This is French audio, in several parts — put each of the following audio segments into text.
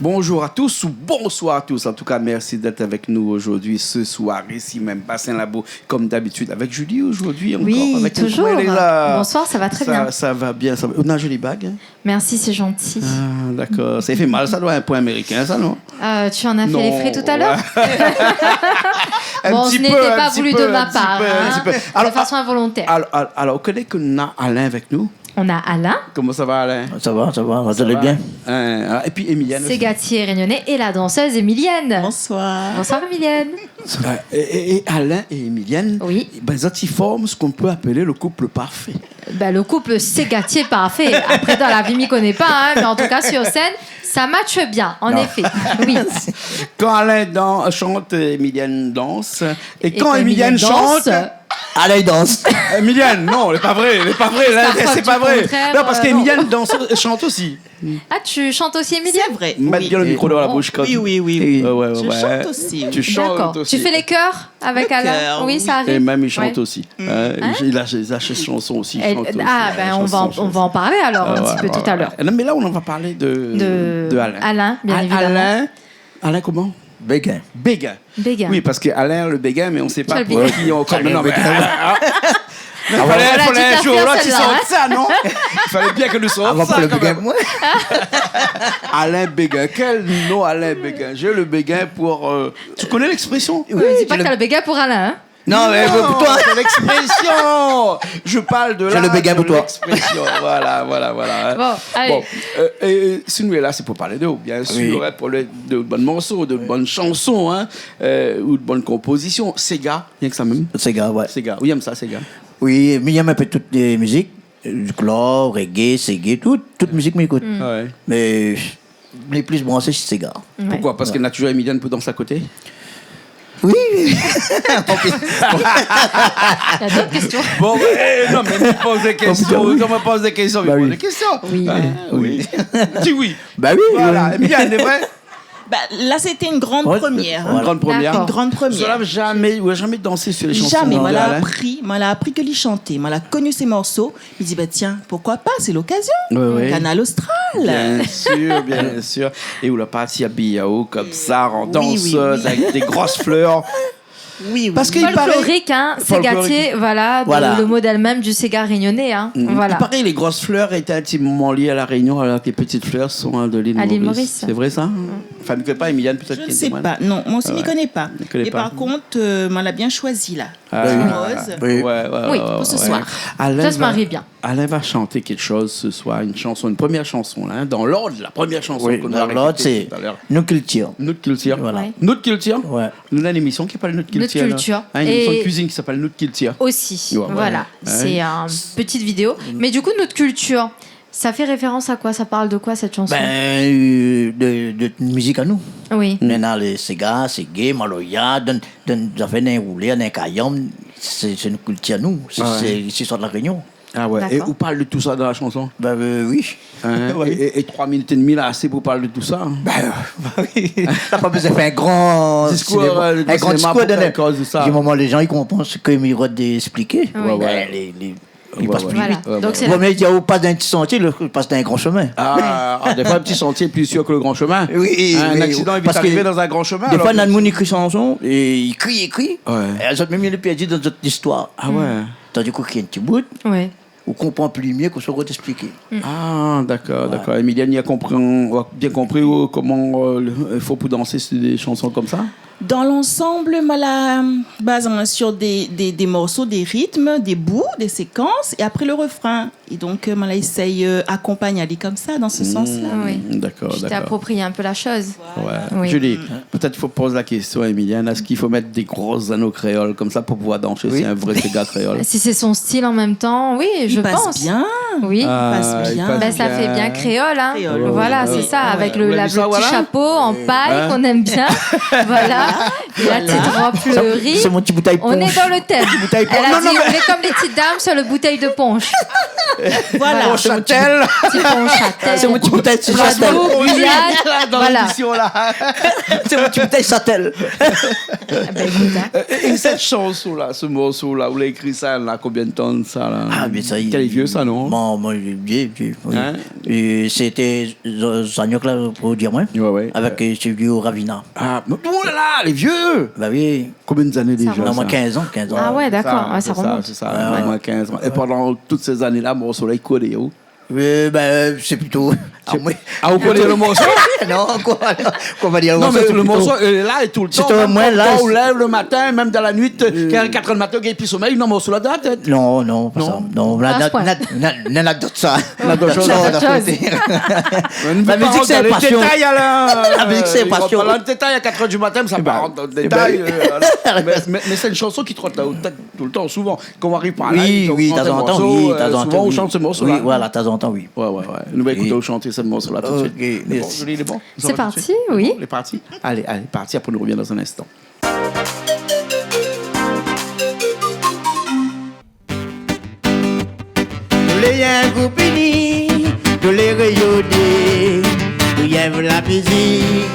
Bonjour à tous ou bonsoir à tous. En tout cas, merci d'être avec nous aujourd'hui, ce soir, ici même, Bassin Labo, comme d'habitude, avec Julie aujourd'hui. Oui, avec toujours. Bonsoir, ça va très bien. Ça va bien. Ça va. On a une jolie bague. Hein? Merci, c'est gentil. Ah, d'accord. Ça fait mal, ça doit être un point américain, ça, non? Tu en as fait les frais tout à l'heure? Bon, ce n'était pas voulu de ma part. De façon involontaire. Alors, on connaît qu'on a Alain avec nous. On a Alain. Comment ça va, Alain? Ça va, vous allez bien. Et puis Emilienne. Ségatier réunionnais et la danseuse Emilienne. Bonsoir. Bonsoir, Emilienne. Et Alain et Emilienne, oui. Ils forment ce qu'on peut appeler le couple parfait. Le couple Ségatier parfait. Après, dans la vie, m'y connaît pas, mais en tout cas, sur scène, ça matche bien, en effet. Oui. Quand Alain chante, Emilienne danse. Et quand Emilienne chante... Alain danse. Emilienne, non, elle n'est pas vraie. C'est pas vrai. Non, parce qu'Emilienne chante aussi. Ah, tu chantes aussi, Emilienne? C'est vrai. Mettre bien le micro dans la bouche. Oui. Ouais. Je chante aussi. Tu chantes D'accord. aussi. Tu fais les chœurs avec Le Alain? chœur, Oui, ça arrive. Et même il chante aussi. Hein? Il a ses chansons aussi. On va en parler alors un petit peu tout à l'heure. Non, mais là, on va parler de Alain. Alain, bien évidemment. Alain comment? Béguin. Béguin. Oui, parce que Alain le béguin, mais on ne sait pas pour qui on connaît. Non, mais il Voilà, fallait un jour là tu celle-là, sortes ça, non? Il fallait bien que nous sortions ça. Quand même. Alain Béguin. Quel nom, Alain Béguin? J'ai le béguin pour... Tu connais l'expression? Oui, dis pas que t'as le béguin pour Alain, hein? Non, mais pour toi, c'est l'expression. Je parle de J'ai le béguin pour toi. L'expression. Voilà. Bon, allez. Si nous est là, c'est pour parler d'eux, bien sûr, pour de bonnes morceaux, de bonnes chansons, hein, ou de bonnes compositions. Sega, rien que ça même. Sega, ouais. Sega, oui, j'aime ça, Sega. Oui, mais il y a un peu toutes les musiques, du club, reggae, Sega, toute musique m'écoute. Ouais. Mais les plus branchés, c'est Sega. Pourquoi? Parce qu'elle a toujours Emilienne pour danser à côté? Oui. Il y a d'autres questions. Bon, non, mais on pose des questions. On me pose des questions. Bah oui. Des questions. Oui. Oui. Dis oui. Bah oui. Voilà. Emilienne, c'est vrai? Là, c'était une grande première. Une grande première. D'accord. Une grande Je première. n'ai jamais dansé sur les chansons. Jamais. de Alain. Moi, l'a appris que lui chanter. Moi, l'a connu ses morceaux. Il dit, tiens, pourquoi pas? C'est l'occasion. Oui. Canal Austral. Bien sûr. Et où la partie habillée comme ça, en danseuse, oui. avec des grosses fleurs. Oui. Parce qu'il paraît... Folklorique, hein, Ségatier, voilà. Le modèle même du Sega réunionnais, hein. Voilà. Il paraît que les grosses fleurs étaient intimement liées à la Réunion, alors que les petites fleurs sont de l'île Maurice. C'est vrai ça? Enfin, ne connais pas Emilienne, peut-être? Je ne sais pas. Non, moi aussi, je ne connais pas. connais Et pas. par contre, moi, l'a bien choisi, là. Rose. Oui. Oui, pour ce soir. Ça se marie bien. Alain va chanter quelque chose ce soir, une première chanson, là, hein, dans l'ordre de la première chanson Oui, qu'on dans a l'autre, c'est tout à l'heure. Nos cultures. Notre culture. Voilà. Ouais. Notre culture. Ouais. Nous avons une émission qui s'appelle Notre culture. Notre culture. Là. Hein, une émission de Et- cuisine qui s'appelle Notre culture. Aussi, Ouais. voilà. Ouais. C'est une petite vidéo. Mais du coup, notre culture, ça fait référence à quoi? Ça parle de quoi, cette chanson? De musique à nous. Oui. Maintenant, les Sega, Sega, Maloya, ça fait un roulé, un caillon, c'est une culture à nous. C'est sur la Réunion. Ah ouais. Et D'accord. où parle de tout ça dans la chanson? Oui. Hein? Et 3 minutes et demie là, assez pour parler de tout ça. Hein? Oui. T'as pas besoin de faire un grand Discours, cinéma. le Un grand cinéma discours pour cause de ça. Du moment les gens ils comprennent ce qu'ils m'ont d'expliquer. Oui. Ils passent plus Voilà. vite. Donc, c'est Mais il y a pas d'un petit sentier, il passe d'un grand chemin. Des fois, un petit sentier est plus sûr que le grand chemin. Oui, Un oui, accident est vite parce que arrivé dans un grand chemin. Des fois, alors que- Nanmoun écrit chanson et il crie. Ouais. Et les autres, même il est perdu dans notre histoire. Ah ouais. Tandis qu'il y a un petit bout, Ouais. on comprend plus mieux qu'on saurait t'expliquer. Ah, d'accord. Emilienne, il a bien compris comment il faut pour danser sur des chansons comme ça? Dans l'ensemble, la base sur des morceaux, des rythmes, des bouts, des séquences, et après le refrain. Et donc, Mala essaye accompagne Ali comme ça, dans ce sens-là. Oui. D'accord. Tu t'es approprié un peu la chose. Ouais. Oui. Julie, peut-être il faut poser la question à Emilienne. Est-ce qu'il faut mettre des grosses anneaux créoles comme ça pour pouvoir danser? C'est un vrai Sega créole. Si c'est son style en même temps, oui, je Il passe pense. bien. Oui. Il passe il bien. passe Ben, ça fait bien créole, hein. Créole. Voilà, c'est ça, avec le Vous l'avez petit vu ça, voilà chapeau en paille qu'on aime bien. Voilà. Et la petite robe fleurie. C'est mon petit bouteille On est punch. dans le thème. Bouteille Elle a non, dit, non, on est comme les petites dames sur le bouteille de punch. Voilà. Au châtel. Petit punch à tête. C'est mon petit bouteille de Bravo, châtel. bouillade. Dans Voilà. l'émission là. C'est mon petit bouteille châtel. Ah ben, écoute, hein. Et cette chanson là, ce morceau là, où il a écrit ça, là, combien de temps de ça là? Ah, mais ça, Quel est vieux ça, non? Bon, Non, moi, oui. Hein? Et c'était Zagnoc, là, pour dire moi. Ouais. Avec Silvio Ravina. Ah, mais oh là là, les vieux! Bah oui. Combien d'années déjà? Non, moi, ça? 15 ans. Ah ouais, d'accord. Ouais, ça remonte. C'est ça, moi 15 ans. Et pendant toutes ces années-là, mon soleil collé où? Oui, c'est plutôt. Ah, vous connaissez le morceau? Non, quoi va dire Non, mais plutôt- le morceau est là et tout le temps. C'est un Même moins quand là, on lève le matin, même dans la nuit, 4 heures le matin, il puis sommeil, non, morceau là dans la tête. Non, pas ça. Non, Pas à ce point. n'a d'autre ça. N'a d'autre chose. N'a d'autre chose. La musique, c'est les passion. détails, Alain. La musique, c'est passion. Dans le détail à 4 heures du matin, mais ça part rentrer dans le détail. Mais c'est une chanson qui trotte tout le temps, souvent. Quand on arrive par là, Oui, de temps en temps, souvent on chante ce morceau-là. Oui, voilà, de temps en temps, oui. Ouais. Nous allons écouter chanter ce morceau-là tout de suite. Ok, Il est bon, yes. Julie, il est bon. C'est parti, oui. Il est parti. Allez, parti. Après, nous reviens dans un instant. Tous les Goupini, tous les rayonnés, nous aimons la musique,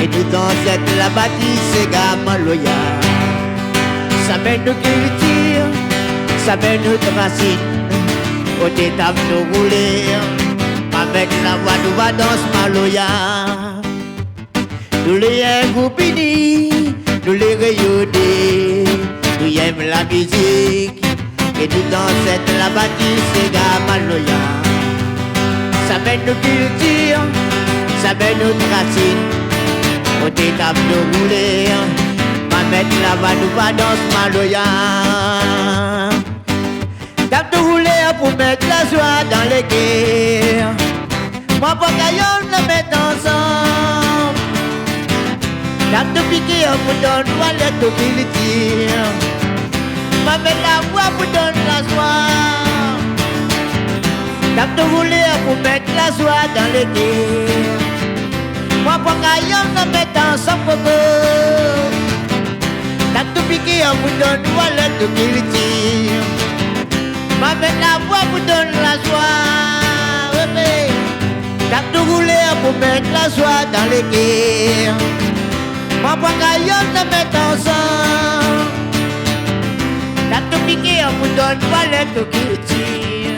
et tout dans cette la bâtisse, c'est Gamaloya. Ça mène nos cultures, ça mène notre racine, au étape de rouler, avec la voix nous va dans ce Maloya. Tous les Goupini, tous les rayonnés, nous aimons la musique. Et tout dans cette la bâtisse, c'est Gamaloya. Ça mène nos cultures, ça mène nos racines. Au étape de rouler, ma mettre là-bas, nous va dans ce Maloya. Tape de rouler pour mettre la joie dans les guerres. Moi, pour qu'ailleurs, la mettre ensemble. Tape de piquer pour donner toilette au qu'il tire. Avec la voix pour donner la joie. Tape de rouler pour mettre la joie dans les guerres. Moi pour qu'ailleurs ne mette ensemble coco. Tape de piquer pour donner toilette de qu'il tire. Avec la voix pour donner la joie. Tape de rouler pour mettre la joie dans les guerres. Moi pour qu'ailleurs ne mette ensemble. T'as tout piqué en vous donne toilette au culture.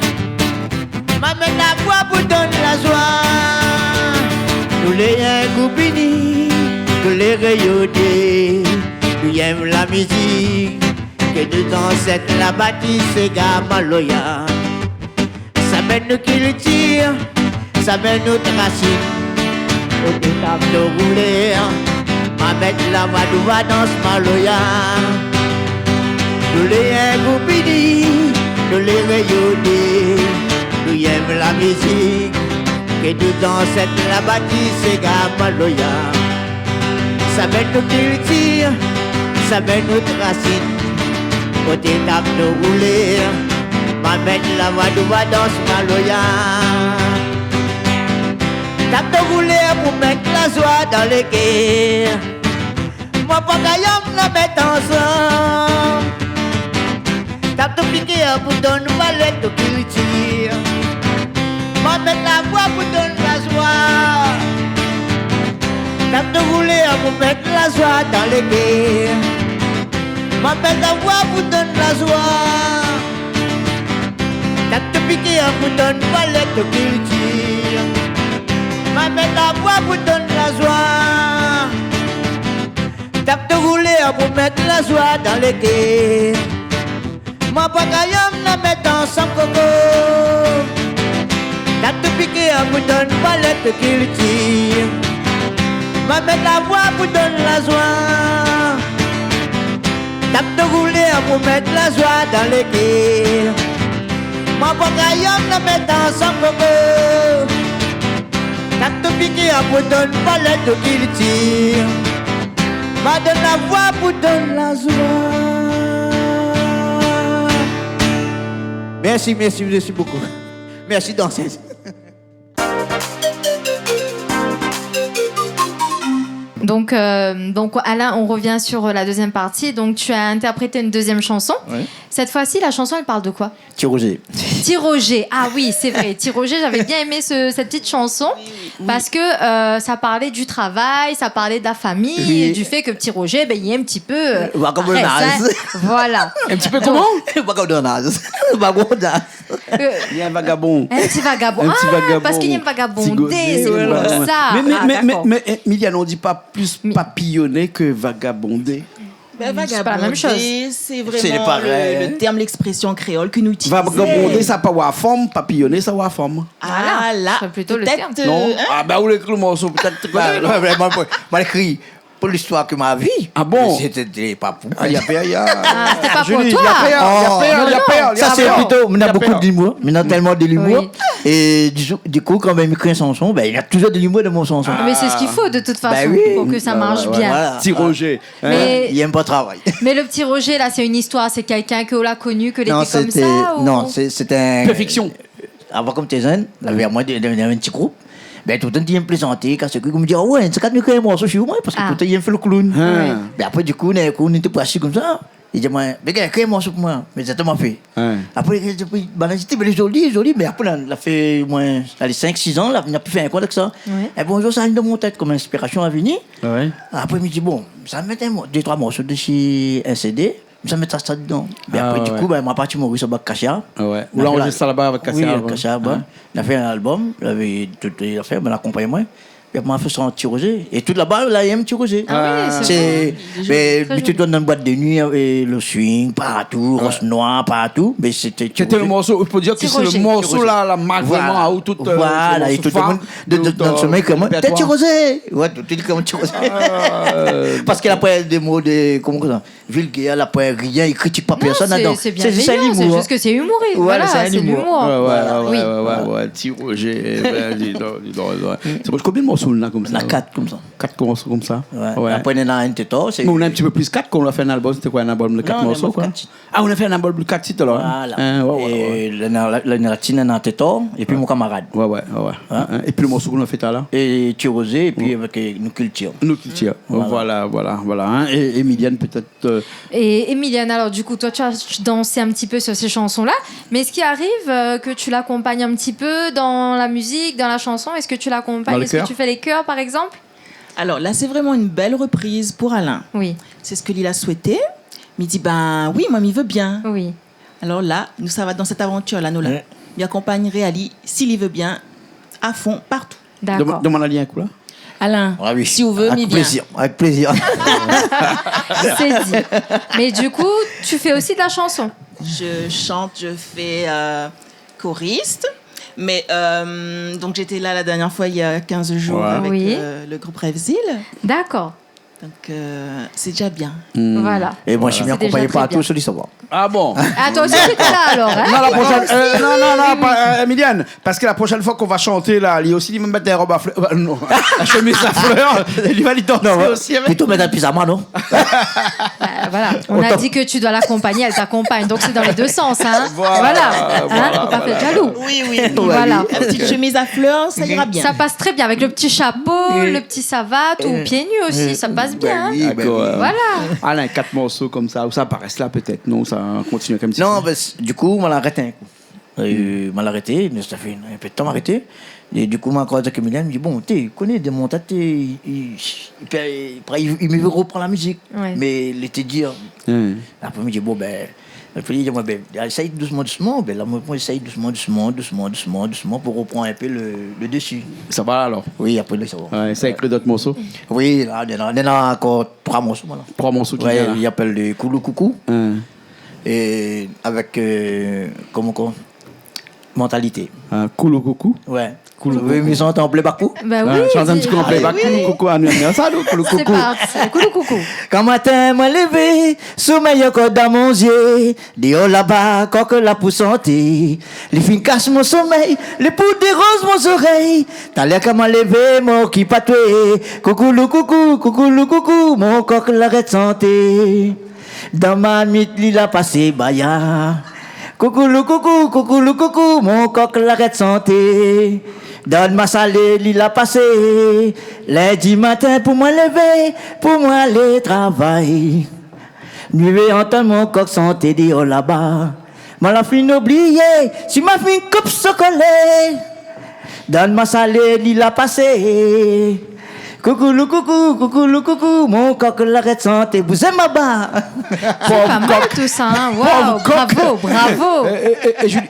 M'amène la voix pour donner la joie. Nous les Goupini, nous les rayonnés, nous aimons la musique. Que nous ancêtres la bâtisse, c'est Gamaloya. Ça mène nos cultures, ça mène notre racine. Au étape de rouler, m'amène la voix nous va dans ce Maloya. Nous les Goupini, nous les rayonnés, nous aimons la musique, que nous dans cette la bâtisse, c'est Gamaloya. Ça mène nos cultures, ça mène notre racine, au étape de rouler, m'amène la voix nous va dans ce Maloya. Tape de rouler pour mettre la joie dans les guerres, moi pas qu'ailleurs la mettre ensemble. Tape de piquer pour donner une valette au culture. Moi mettre la voix pour donner la joie. Tape de rouler pour mettre la joie dans les guerres. Moi mettre la voix pour donner la joie. Tape de piquer pour donner une valette au culture. Moi mettre la voix pour donner la joie. Tape de rouler pour mettre la joie dans les guerres. Moi pas qu'ailleurs la mettre ensemble coco. T'as tout piqué pour donner palette qu'il tire. Moi mettre la voix pour donner la joie. T'as tout roulé pour mettre la joie dans les guerres. Moi pas qu'ailleurs la mettre ensemble coco. T'as tout piqué pour donner palette qu'il tire. Moi donne la voix pour donner la joie. Merci beaucoup. Merci danseuse. Donc Alain, on revient sur la deuxième partie. Donc tu as interprété une deuxième chanson. Oui. Cette fois-ci, la chanson, elle parle de quoi? Tirosé. Tiroger. Ah oui, c'est vrai. Tiroger, j'avais bien aimé cette petite chanson parce que ça parlait du travail, ça parlait de la famille et du fait que petit Roger, ben, il est un petit peu... Vagabondage. Voilà. Un petit peu comment? Vagabondage. Vagabondage. Il y a un vagabond. Un petit vagabond. Un petit vagabond. Parce qu'il y a un vagabondé, Tigodé, c'est voilà. pour ça. Mais Miliane, on dit pas plus papillonner que vagabonder. Ben, c'est pas la même chose. C'est C'est vraiment pareil. le terme, l'expression créole que nous utilisons. Vagabonder, ça pas avoir forme, papillonner, ça avoir forme. Ah là, c'est plutôt le peut-être, terme. Non? hein? Ah, bah, vous l'écrivez le morceau, peut-être. Vraiment, moi, écrit pour l'histoire que ma vie. Ah bon? C'était pas pour. Ah, il y a peur, il y a. Ah, c'était pas pour Julie, toi. Il y a peur. Ça, c'est plutôt. On a beaucoup d'humour. On a tellement de l'humour. Oui. Et du coup, quand même, écrit un chanson, ben, il y a toujours de l'humour dans mon chanson. Mais c'est ce qu'il faut de toute façon Ben oui. pour que ça marche bien. Voilà. Petit Roger. Mais- Il aime pas le travail. Mais le petit Roger, là, c'est une histoire. C'est quelqu'un que l'a connu, que Non, l'était comme c'était. ça ou... Non, c'était un. Perfection. Avant, comme t'es jeune, il y avait moi un petit groupe. Ben, tout le temps, il me plaisantait, quand c'est que me dit, ah ouais, c'est quand même un morceau chez moi, parce que Ah. tout le temps, il fait le clown. Ouais. Ben, après, du coup, on était pas assis comme ça. Il dit, moi, mais gars, crée un morceau pour moi. Mais c'est tellement fait. Ouais. Après, c'était joli, mais après, on a fait moins, 5-6 ans, là, on a pu faire un quoi avec ça. Ouais. Et bonjour, ça vient de mon tête comme inspiration à venir. Ouais. Après, il me dit, bon, ça me met 2-3 morceaux de chez un CD, ça me met ça dedans. Mais Ah, après, du ouais. coup, ben, ma partie Maurice au bac Kacha. Ouais. Ou là, on enregistre ça là-bas avec Oui, Cassia. avec Kacha, bah. On a fait un album, il avait toutes les affaires, mais l'accompagnement. Et après, on a fait ça en tirosé. Et tout là-bas, là, il y a un tirosé. Ah oui, C'est. Mais Très tu donnes dans une boîte de nuit, et le swing, partout, rose noir, partout. Mais c'était C'était le morceau, il faut dire que c'est Roger. le morceau là, la marque Voilà. vraiment à où tout. Voilà, et tout le monde dans ce mec comme t'es tirosé. Ouais, tu dis comment tirosé. Parce qu'il a pas des mots de. Comment ça? Vulgaire, il a pas rien, il critique pas personne là-dedans. C'est bien, c'est juste que c'est humoriste. Voilà, c'est l'humour. Ouais, Oui. ouais, petit Roger. Dis donc. C'est combien de morceaux là comme ça? On a 4 comme ça. 4 morceaux comme ça. Ouais. Après, on a un tétor. Mais on a un petit peu plus 4 qu'on a fait un album. C'était quoi un album de 4 Non, on a morceaux quoi? 4 titres. Ah, on a fait un album de 4 titres alors. Voilà. Ouais. Et la narratine, on a un tétor, et puis mon camarade. Ouais. Et puis le morceau qu'on a fait là? Et tirosé, et puis avec nos cultures. Nous qui tirons. Voilà. Hein. Et Emilienne peut-être. Et Emilienne, alors du coup, toi, tu as dansé un petit peu sur ces chansons-là, mais est-ce qu'il arrive que tu l'accompagnes un petit peu dans la musique, dans la chanson? Est-ce que tu Dans l'accompagnes? le Est-ce que chœur? tu fais les chœurs, par exemple? Alors là, c'est vraiment une belle reprise pour Alain. Oui, C'est ce que Lila souhaitait. Mais il dit, ben oui, moi, m'y veut bien. oui. Alors là, nous, ça va dans cette aventure-là, nous, là. Ouais. M'y accompagnerait Ali, s'il y veut bien, à fond, partout. D'accord. Demande à lien un coup là. Alain, Ah oui. si vous veut, m'y Avec vient. plaisir, avec plaisir. C'est dit. Mais du coup, tu fais aussi de la chanson. Je chante, je fais choriste. Mais donc j'étais là la dernière fois il y a 15 jours Ouais. avec Oui. le groupe Rêvesil. D'accord. Donc c'est déjà bien. Voilà. Et moi, je suis bien C'est déjà accompagné très partout bien. sur l'histoire. Ah bon? Ah, toi aussi, tu étais là alors, hein? Non, la prochaine. Non, pas Emilienne. Parce que la prochaine fois qu'on va chanter là, il y a aussi, il va mettre des robes à fleurs. Non, la chemise à fleurs. Il va lui danser aussi avec. Plutôt mettre un pyjama, non? Voilà. On a dit que tu dois l'accompagner, elle t'accompagne. Donc c'est dans les deux sens, hein? Voilà. Hein? Faut pas faire jaloux. Oui, oui. Voilà. La petite chemise à fleurs, ça ira bien. Ça passe très bien avec le petit chapeau, le petit savate ou pieds nus aussi, ça passe bien. hein. D'accord. Voilà. Alain, 4 morceaux comme ça, ou ça paraît là peut-être. Non, ça continue comme ça. Non, du coup, on m'a arrêté un coup. M'a arrêté, ça fait un peu de temps arrêté. Et du coup, m'a croisé avec Emilienne, il me dit, bon, tu connais des montages, il me veut reprendre la musique. Ouais. Mais il était dire. Après, il me dit, bon, ben. Puis il dit, ben, essaye doucement. Ben là, moi, j'essaye doucement pour reprendre un peu le dessus. Ça va alors? Oui, après, là, ça va. Ouais, c'est écrit d'autres morceaux. Oui, là, il y en a encore 3 morceaux. Voilà. 3 morceaux qui Ouais, viennent il là. appelle le Koulou Coucou. Et avec, comment, mentalité. Coucou, coucou. Ouais. Cool. Vous voulez me en playback? Bah oui. Chante un petit coup en playback. Coucou, annuel. Ça, coucou, C'est coucou. parti. Coucou, coucou. Quand matin, moi levé, sommeil encore dans mon yeux. Dehors là-bas, coque la pour santé. Les filles cachent mon sommeil, les poudres des roses mon oreille. T'as l'air qu'à m'a levé, mon qui patoué. Coucou, coucou, mon coque l'arrête santé. Dans ma nuit, il a passé baya. Coucou, coucou, mon coque l'arrête santé. Donne ma salée, il a passé. Lundi matin pour moi lever, pour moi aller travailler. Nuée entendre mon coq santé dit oh là-bas. Ma la fin oublié, si ma fin coupe chocolat. Donne ma salée, il l'a passé. Coucou, coucou, mon coq l'arrête santé, vous aimez ma bas. C'est pas mal tout ça, hein. Wow, bravo.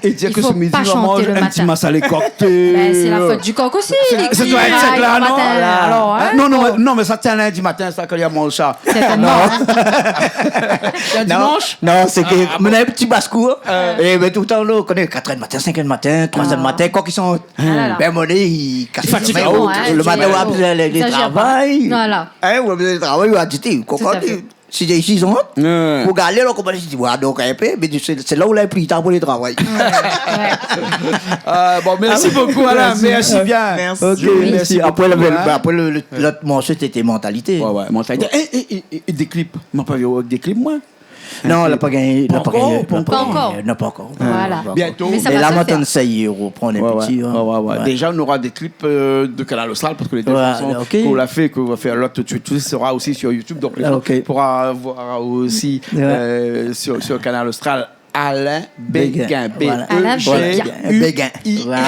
Et dire que faut ce midi, pas on mange chanter le un petit matin. massalé cocktail. Ben, c'est la faute du coq aussi. Ça doit être ça, là, non? Alors, hein, Non, mais ça tient lundi matin, ça, quand il y a mon chat. certainement. Un dimanche? Non, c'est que on a un petit basse-cour. Et ben, tout le temps, là, on connaît 4h du matin, 5h du matin, 3h du matin, quand ils sont. là. Ben, mon nez, il casse le Fatigue. sommeil. Bon, hein, Le c'est matin, on a bon. besoin de Exagère travail. pas. Voilà. Hein, on a besoin de travail, on a dit, Tout à fait. si j'ai 6 ans, Ouais. pour garder, là, on commence à dire, ouais, donc, un peu, mais c'est là où il a pris le temps pour le travail. Ouais. Bon, merci beaucoup, Alain. Merci bien. Merci. Ok, Julie, merci. Après, beaucoup, hein. après l'autre morceau, c'était mentalité. Ouais, mentalité. Et des clips. Moi, pas vu des clips, moi. Non, elle n'a pas gagné. Pas encore. Pas encore. Non, pas encore. Voilà. Bientôt. Mais ça Et va là, se maintenant, faire. ça y est, on reprend les petits. hein. Ouais. Déjà, on aura des clips de Canal Austral parce que les deux Ouais, chansons ok. qu'on l'a fait, qu'on va faire l'autre tout de suite, tout sera aussi sur YouTube. Donc, les gens Ok. pourront voir aussi sur Canal Austral Alain Béguin. Voilà. Alain Béguin. Voilà.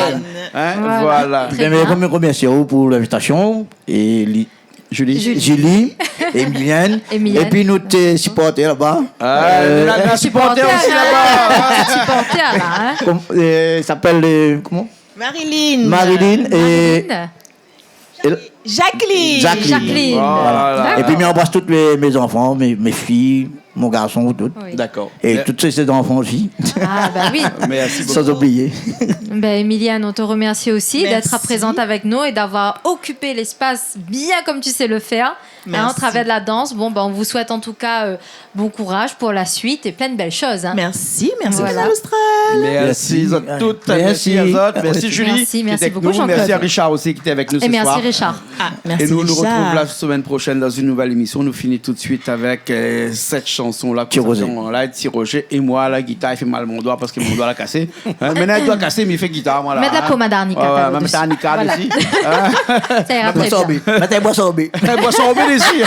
Voilà. Voilà. Très Je bien. vais remercier pour l'invitation. Et Julie. Julie, Emilienne, Emilienne. et puis nous te supporter là-bas. La supporter aussi là-bas. Supporter, là, hein. S'appelle comment? Marilyn. Marilyn et Jacqueline. Jacqueline. Voilà. et puis je embrasse tous mes enfants, mes filles, mon garçon, tout. Oui. D'accord. Et tous ces enfants aussi, Ah, bah oui. Merci beaucoup. sans oublier. Ben, Emiliane, on te remercie aussi Merci. d'être présente avec nous et d'avoir occupé l'espace bien comme tu sais le faire, hein, au Merci. travers de la danse. Bon, ben, on vous souhaite en tout cas bon courage pour la suite et plein de belles choses. Hein. Merci Voilà. Canal Austral. Merci Merci. à toutes. Merci. Merci à autres. Merci Julie. Merci, qui merci était avec beaucoup, nous. Jean-Claude. Merci à Richard aussi qui était avec nous ce Et merci soir. Richard. Ah, merci Et nous nous Richard. retrouvons la semaine prochaine dans une nouvelle émission. Nous finissons tout de suite avec cette chanson-là. Thierry. Là, Thierry Roger. Et moi, la guitare, il fait mal mon doigt parce que mon doigt l'a cassé. Maintenant, il doit casser, mais il fait guitare. Voilà. Mets de la pommade arnica, t'as Même au-dessus. ta arnica Voilà. dessus. Ça ira très bien. Maintenant, bois sorbet. Boisson au dessus.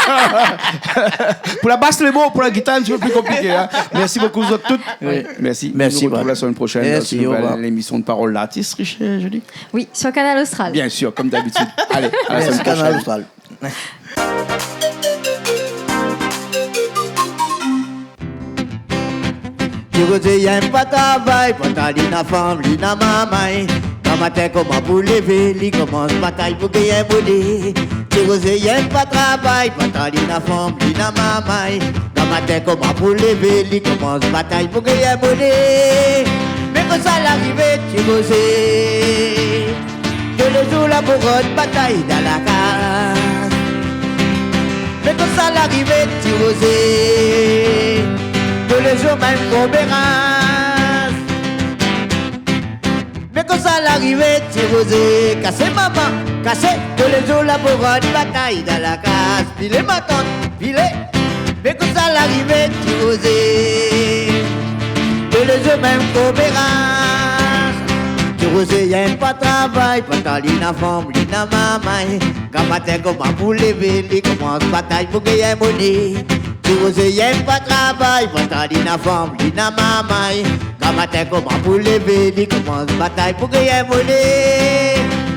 Pour la basse, les mots. Pour la guitare, un petit peu plus compliqué. Hein. Merci beaucoup, vous autres toutes. Merci. Merci, Nous retrouvons ouais. la semaine prochaine Merci, dans une au revoir. nouvelle émission de Parole d'artiste, Richard, je dis. Oui, sur Canal Austral. Bien sûr, comme d'habitude. Allez, à la semaine Merci, Canal prochaine. Austral. Tu veux y'a pas travail, pas ta lina femme, lina maman. Dans ma tête, comment pour lever, li commence bataille pour gagner un bonnet. Tu veux y'a pas travail, pas ta lina femme, lina maman. Dans ma tête, comment pour lever, li commence bataille pour gagner un bonnet. Mais quand ça l'arrivée, tu veux que le jour la bourrotte bataille dans la case. Mais quand ça l'arrivée, tu osais que les jours même qu'on verra. Mais quand ça l'arrivée, tu osais casser maman, casser que les jours la bourrotte bataille dans la case. Filer ma tante, filer. Mais quand ça l'arrivée, tu osais que les jours même qu'on verra. Tu osais y'a pas de travail, pas ta lina femme, lina maman. Quand matin comment pour lever, li commence bataille pour gagner un bonnet. Tu osais y'a pas de travail, pas ta lina femme, lina maman. Quand matin comment pour lever, li commence bataille pour gagner un bonnet.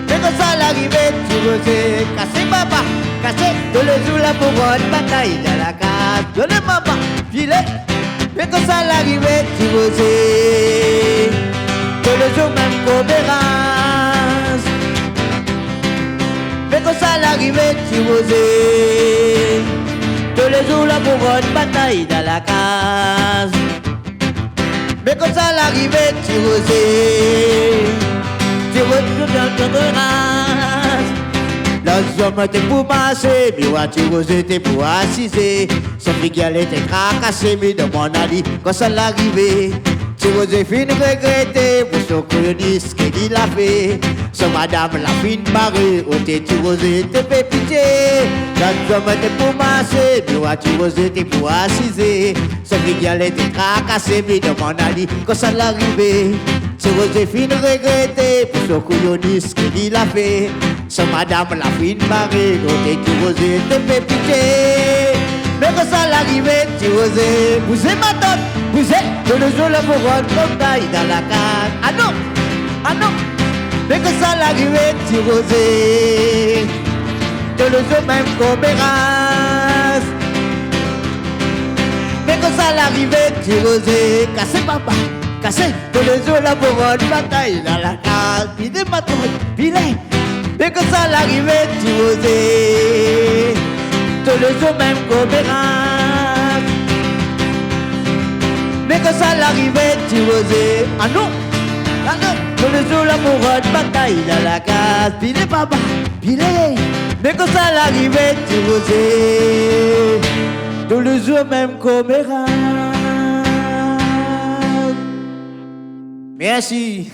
Mais quand ça l'arrivée, tu osais casser papa, casser de le jour la bourrotte, bataille dans la case, de le maman, filet. Mais quand ça l'arrivée, tu osais que le jour même qu'on verra. Mais quand ça l'arrivée, tu osais que le jour la bourrotte bataille dans la case. Mais quand ça l'arrivée, tu osais dans le race. L'homme était pour passer, mais tu osais t'es pour assiser. Son figuier était cracassé, mais de mon ali, quand ça l'arrivée. Tu osais fin regretter pour son coloniste qu'il a fait. Son madame la fin barrée, au t'es tu osais te fait pitié. L'homme était pour masser, mais tu osais t'es pour assiser. Son figuier était cracassé, mais de mon ali, quand ça l'arrivée. Tu osais fin regretter pour son coloniste qu'il a fait. Son madame la fin barrée, au t'es tu osais te fait pitié. Mais que ça l'arrivée, tu osais, pousser ma tante, pousser, de le jour la couronne, comme taille dans la carte. Ah non, ah non. Mais que ça l'arrivée, tu osais, de le jour même comme race. Mais que ça l'arrivée, tu osais, casser papa, casser, de le jour la couronne, bataille dans la carte. Pile ma tante, pile. Mais que ça l'arrivée, tu osais, de le jour même comme race. Mais que ça l'arrivée, tu osais, ah non, ah non. Tous les jours l'amoureux de bataille dans la case. Pile papa, pile. Mais que ça l'arrivée, tu osais. Tous les jours même comme Merci.